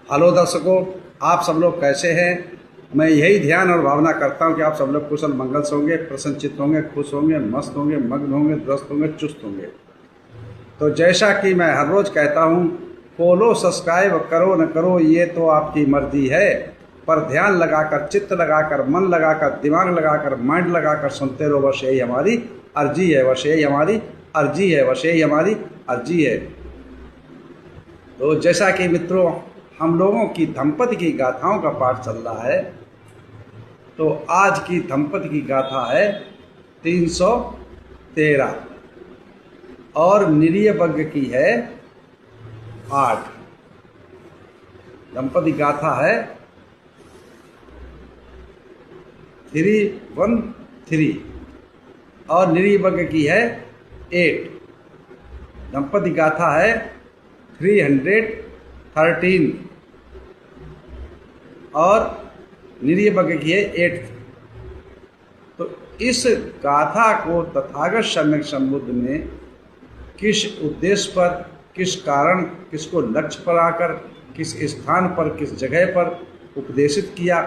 Hello दर्शकों, आप सब लोग कैसे हैं। मैं यही ध्यान और भावना करता हूं कि आप सब लोग कुशल मंगल से होंगे, प्रसन्नचित्त होंगे, खुश होंगे, मस्त होंगे, मग्न होंगे, दुरुस्त होंगे, चुस्त होंगे। तो जैसा कि मैं हर रोज़ कहता हूं, फॉलो सब्सक्राइब करो न करो ये तो आपकी मर्जी है, पर ध्यान लगाकर, चित्त लगाकर, मन लगाकर, दिमाग लगाकर, माइंड लगाकर सुनते रहो, बस यही हमारी अर्जी है, बस यही हमारी अर्जी है, बस यही हमारी अर्जी है। तो जैसा कि मित्रों, हम लोगों की दंपति की गाथाओं का पाठ चल रहा है, तो आज की दंपति की गाथा है 313 और निरीय वर्ग की है 8। दंपति गाथा है 313 और निरीय वर्ग की है 8। दंपति गाथा है 313 और निरीय वर्ग की है 8। तो इस गाथा को तथागत सम्यक संबुद्ध ने किस उद्देश्य पर, किस कारण, किसको लक्ष्य पर आकर, किस स्थान पर, किस जगह पर उपदेशित किया,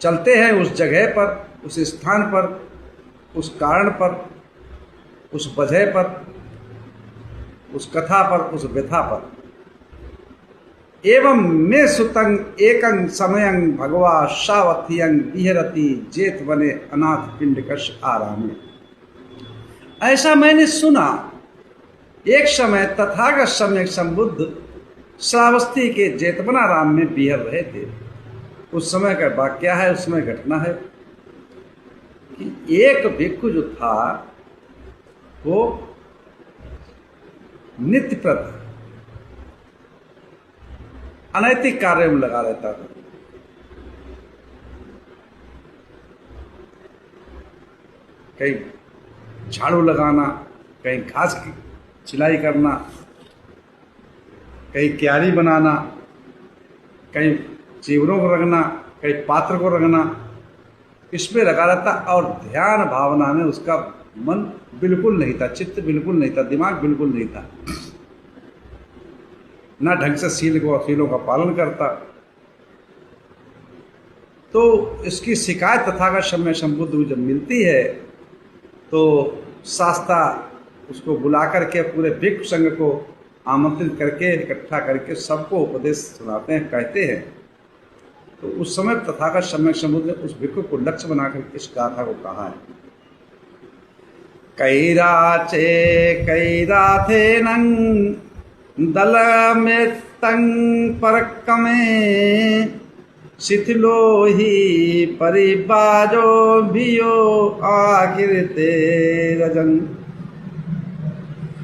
चलते हैं उस जगह पर, उस स्थान पर, उस कारण पर, उस वजह पर, उस कथा पर, उस व्यथा पर। एवं मे सुतंग एकं समयं भगवा सावथियं विहरति जेत बने अनाथ पिंडकश आरामे। ऐसा मैंने सुना, एक समय तथागत सम्यक संबुद्ध श्रावस्ती के जेतवनाराम में विहर रहे थे। उस समय का वाक्य है, उस समय घटना है कि एक भिक्षु जो था वो नित्य प्रत अनैतिक कार्य में लगा रहता था। कहीं झाड़ू लगाना, कहीं घास की छिलाई करना, कहीं क्यारी बनाना, कहीं चीवरों को रखना, कहीं पात्र को रखना, इसमें लगा रहता। और ध्यान भावना में उसका मन बिल्कुल नहीं था, चित्त बिल्कुल नहीं था, दिमाग बिल्कुल नहीं था, ना ढंग से सीलों का पालन करता। तो इसकी शिकायत तथागत सम्यक संबुद्ध को जब मिलती है तो शास्ता उसको बुला करके पूरे भिक्षु संघ को आमंत्रित करके, इकट्ठा करके सबको उपदेश सुनाते हैं, कहते हैं। तो उस समय तथागत सम्यक संबुद्ध ने उस भिक्षु को लक्ष्य बनाकर इस गाथा को कहा है। कैराचे कैराथे नंग दल में तंग परकमे शिथिलो ही परिबाजो भियो आखिर रजन।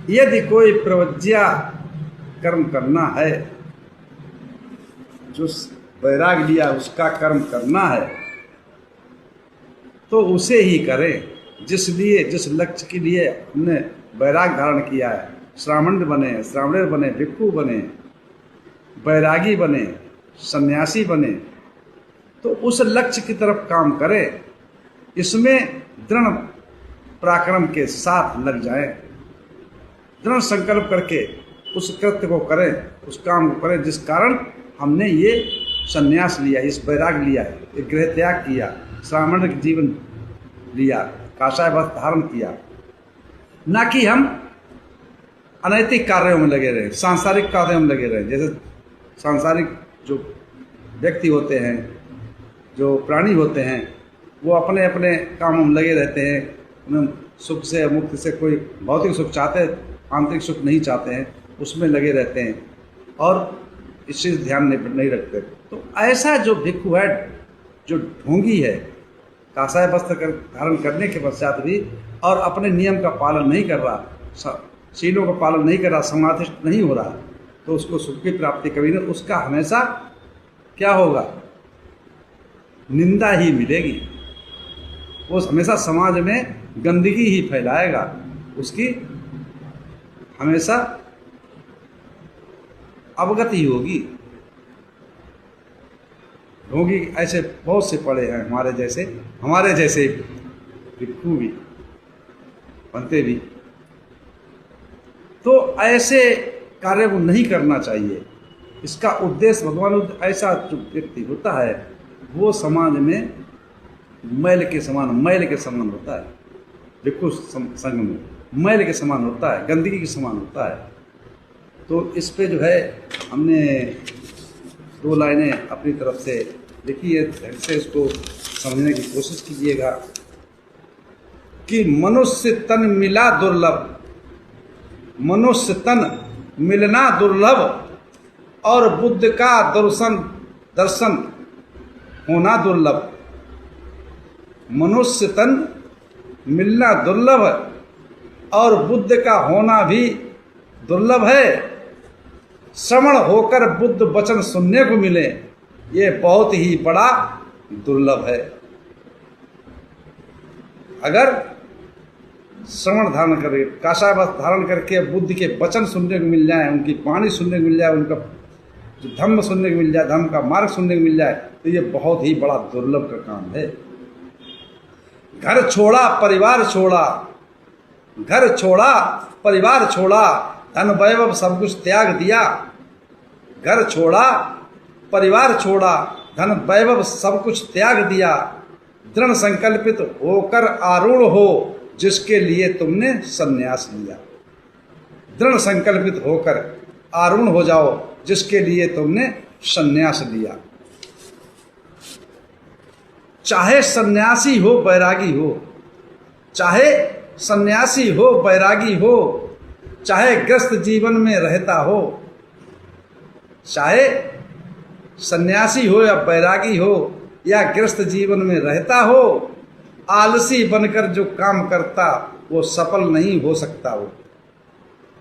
यदि कोई प्रवज्या कर्म करना है, जो वैराग लिया उसका कर्म करना है, तो उसे ही करें जिस लक्ष्य के लिए हमने वैराग धारण किया है। श्रामण बने, श्रावणेर बने, भिक्षु बने, वैरागी बने, सन्यासी बने, तो उस लक्ष्य की तरफ काम करें। इसमें दृढ़ पराक्रम के साथ लग जाएं, दृढ़ संकल्प करके उस कृत्य को करें, उस काम को करें जिस कारण हमने ये सन्यास लिया, इस वैराग लिया, ये गृह त्याग किया, श्रावण जीवन लिया, काषाय वस्त्र धारण किया। ना कि हम अनैतिक कार्यों में लगे रहे, सांसारिक कार्यों में लगे रहे। जैसे सांसारिक जो व्यक्ति होते हैं, जो प्राणी होते हैं, वो अपने अपने कामों में लगे रहते हैं। उन्हें सुख से, मुक्ति से कोई भौतिक सुख चाहते, आंतरिक सुख नहीं चाहते हैं, उसमें लगे रहते हैं और इस चीज़ ध्यान नहीं रखते। तो ऐसा जो भिक्षु है, जो ढोंगी है, काषाय वस्त्र धारण करने के पश्चात भी और अपने नियम का पालन नहीं कर रहा, शीलों का पालन नहीं कर रहा, समाधिष्ठ नहीं हो रहा, तो उसको सुख की प्राप्ति कभी नहीं, उसका हमेशा क्या होगा, निंदा ही मिलेगी। वो हमेशा समाज में गंदगी ही फैलाएगा, उसकी हमेशा अवगति होगी। ढोंगी ऐसे बहुत से पड़े हैं, हमारे जैसे भिक्षु भी बनते भी। तो ऐसे कार्य को नहीं करना चाहिए। इसका उद्देश्य भगवान ऐसा जो व्यक्ति होता है वो समाज में मैल के समान होता है। भिक्षु संघ में मैल के समान होता है, गंदगी के समान होता है। तो इस पे जो है हमने 2 लाइनें अपनी तरफ से लिखी है, ऐसे इसको समझने की कोशिश कीजिएगा कि मनुष्य तन मिला दुर्लभ, मनुष्य तन मिलना दुर्लभ और बुद्ध का दर्शन होना दुर्लभ। मनुष्य तन मिलना दुर्लभ और बुद्ध का होना भी दुर्लभ है। श्रवण होकर बुद्ध वचन सुनने को मिले, ये बहुत ही बड़ा दुर्लभ है। अगर श्रवण धारण करके, काषाय वस्त्र धारण करके बुद्ध के वचन सुनने को मिल जाए, उनकी वाणी सुनने को मिल जाए, उनका जो धम्म सुनने को मिल जाए, धम्म का मार्ग सुनने को मिल जाए, तो ये बहुत ही बड़ा दुर्लभ का काम है। घर छोड़ा परिवार छोड़ा, घर छोड़ा परिवार छोड़ा, धन वैभव सब कुछ त्याग दिया। घर छोड़ा परिवार छोड़ा, धन वैभव सब कुछ त्याग दिया। दृढ़ संकल्पित होकर आरूढ़ हो जिसके लिए तुमने संन्यास लिया। दृढ़ संकल्पित होकर आरूढ़ हो जाओ जिसके लिए तुमने संन्यास लिया। चाहे सन्यासी हो बैरागी हो, चाहे सन्यासी हो बैरागी हो, चाहे ग्रस्त जीवन में रहता हो, चाहे सन्यासी हो या बैरागी हो या ग्रस्त जीवन में रहता हो, आलसी बनकर जो काम करता वो सफल नहीं हो सकता। वो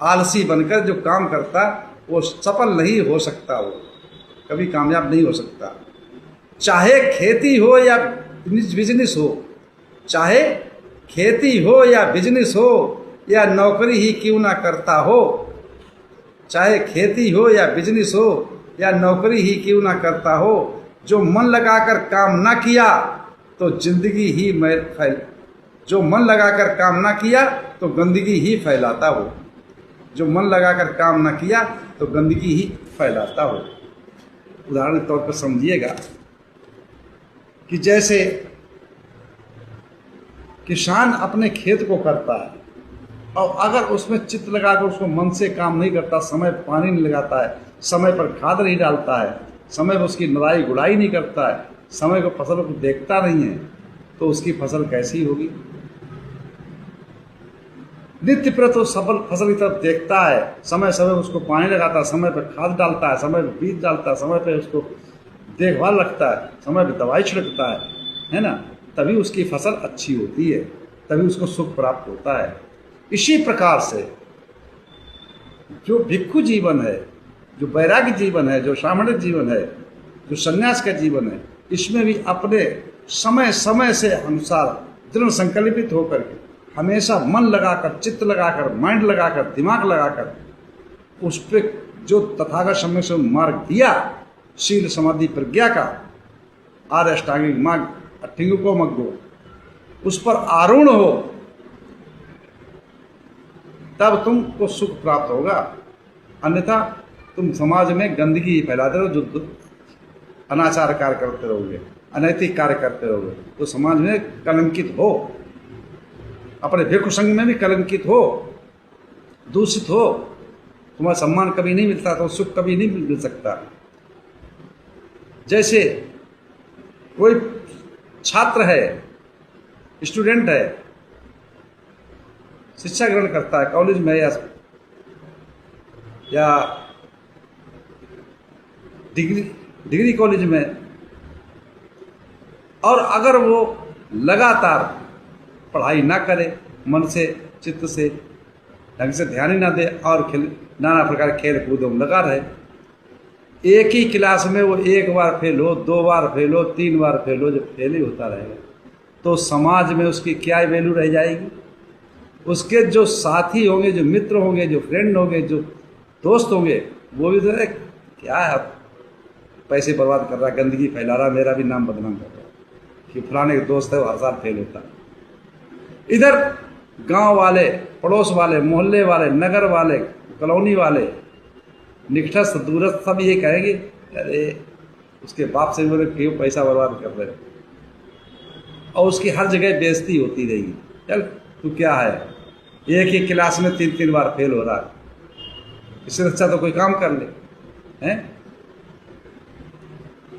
आलसी बनकर जो काम करता वो सफल नहीं हो सकता, वो कभी कामयाब नहीं हो सकता। चाहे खेती हो या बिजनेस हो, चाहे खेती हो या बिजनेस हो या नौकरी ही क्यों ना करता हो, चाहे खेती हो या बिजनेस हो या नौकरी ही क्यों ना करता हो, जो मन लगाकर काम ना किया तो जिंदगी ही जो मन लगाकर काम ना किया तो गंदगी ही फैलाता हो। जो मन लगाकर काम ना किया तो गंदगी ही फैलाता हो। उदाहरण के तौर पर समझिएगा कि जैसे किसान अपने खेत को करता है और अगर उसमें चित्त लगाकर उसको मन से काम नहीं करता, समय पानी नहीं लगाता है, समय पर खाद नहीं डालता है, समय पर उसकी निराई गुड़ाई नहीं करता है, समय को फसल को देखता नहीं है, तो उसकी फसल कैसी होगी। नित्य प्रत वो सफल फसल की तरफ देखता है, समय समय उसको पानी लगाता है, समय पर खाद डालता है, समय पर बीज डालता है, समय पर उसको देखभाल रखता है, समय पर दवाई छिड़कता है ना, तभी उसकी फसल अच्छी होती है, तभी उसको सुख प्राप्त होता है। इसी प्रकार से जो भिक्षु जीवन है, जो बैरागी जीवन है, जो श्रामणिक जीवन है, जो सन्यास का जीवन है, इसमें भी अपने समय समय से अनुसार दृढ़ संकल्पित होकर के हमेशा मन लगाकर, चित्त लगाकर, माइंड लगाकर, दिमाग लगाकर उस पर जो तथागत समय से मार्ग दिया, शील समाधि प्रज्ञा का, आर्य अष्टांगिक मार्ग, अठिंगुको मग्गो, उस पर आरूढ़ हो, तब तुमको सुख प्राप्त होगा। अन्यथा तुम समाज में गंदगी ही फैलाते रहो, जो अनाचार कार्य करते रहोगे, अनैतिक कार्य करते रहोगे, तो समाज में कलंकित हो, अपने भिक्षु संघ में भी कलंकित हो, दूषित हो, तुम्हारा सम्मान कभी नहीं मिलता, तो सुख कभी नहीं मिल सकता। जैसे कोई छात्र है, स्टूडेंट है, शिक्षा ग्रहण करता है कॉलेज में या डिग्री कॉलेज में, और अगर वो लगातार पढ़ाई ना करे, मन से चित्त से ढंग से ध्यान ही ना दे और नाना प्रकार खेल कूदों में लगा रहे, एक ही क्लास में वो 1 बार फेल हो, 2 बार फेल हो, 3 बार फेल हो, जब फेल ही होता रहेगा तो समाज में उसकी क्या वैल्यू रह जाएगी। उसके जो साथी होंगे, जो मित्र होंगे, जो फ्रेंड होंगे, जो दोस्त होंगे, वो भी तो क्या है, पैसे बर्बाद कर रहा है, गंदगी फैला रहा है, मेरा भी नाम बदनाम कर रहा है कि फलाने के दोस्त है वो हर साल फेल होता है। इधर गांव वाले, पड़ोस वाले, मोहल्ले वाले, नगर वाले, कॉलोनी वाले निकटस्थ दूरस्थ सब ये कहेंगे, अरे उसके बाप से बोले क्यों पैसा बर्बाद कर रहे हो, और उसकी हर जगह बेइज्जती होती रहेगी। चल तू क्या है, एक ही क्लास में 3-3 बार फेल हो रहा है, इससे अच्छा तो कोई काम कर ले हैं।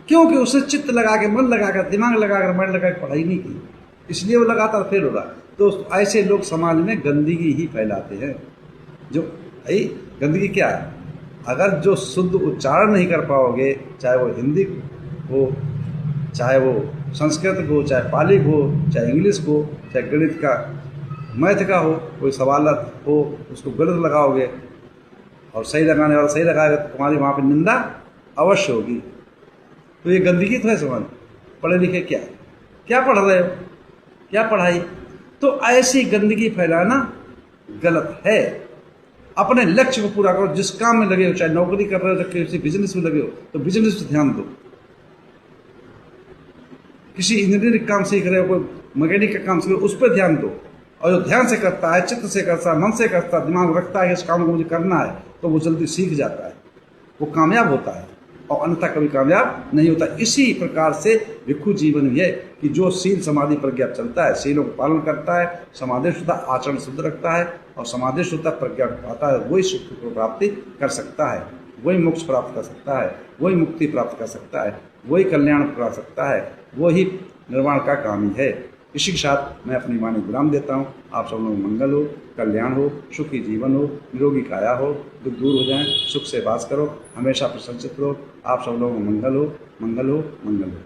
क्योंकि उसने चित्त लगा के, मन लगा कर, दिमाग लगा कर, मन लगा कर पढ़ाई नहीं की, इसलिए वो लगातार फेल हो रहा है। तो ऐसे लोग समाज में गंदगी ही फैलाते हैं। जो भाई गंदगी क्या है, अगर जो शुद्ध उच्चारण नहीं कर पाओगे, चाहे वो हिंदी हो, चाहे वो संस्कृत हो, चाहे पाली हो, चाहे इंग्लिश हो, चाहे गणित का, मैथ का हो, कोई सवाल हो उसको गलत लगाओगे और सही लगाने वाला सही लगाएगा तो तुम्हारी वहाँ पे निंदा अवश्य होगी। तो ये गंदगी तो है समाज। पढ़े लिखे क्या क्या पढ़ रहे हो, क्या पढ़ाई, तो ऐसी गंदगी फैलाना गलत है। अपने लक्ष्य को पूरा करो, जिस काम में लगे हो, चाहे नौकरी कर रहे हो, चाहे किसी बिजनेस में लगे हो तो बिजनेस पे ध्यान दो, किसी इंजीनियरिंग काम सीख रहे हो, कोई मैकेनिक का काम सीख रहे हो, उस पर ध्यान दो। और जो ध्यान से करता है, चित्त से करता है, मन से करता है, दिमाग रखता है कि इस काम को मुझे करना है, तो वो जल्दी सीख जाता है, वो कामयाब होता है, और अन्यथा कभी कामयाब नहीं होता। इसी प्रकार से भिक्षु जीवन भी है कि जो शील समाधि प्रज्ञा चलता है, शीलों का पालन करता है, समाधि शुद्ध आचरण शुद्ध रखता है और समाधि शुद्ध प्रज्ञा पाता है, वही सुख को प्राप्ति कर सकता है, वही मोक्ष प्राप्त कर सकता है, वही मुक्ति प्राप्त कर सकता है, वही कल्याण कर सकता है, वही निर्वाण का कामी है। इसी के साथ मैं अपनी वाणी विराम देता हूँ। आप सब लोग मंगल हो, कल्याण हो, सुखी जीवन हो, निरोगी काया हो, दुख दूर हो जाए, सुख से वास करो, हमेशा प्रसन्नचित्त रहो। आप सब लोगों को मंगल हो, मंगल हो, मंगल हो।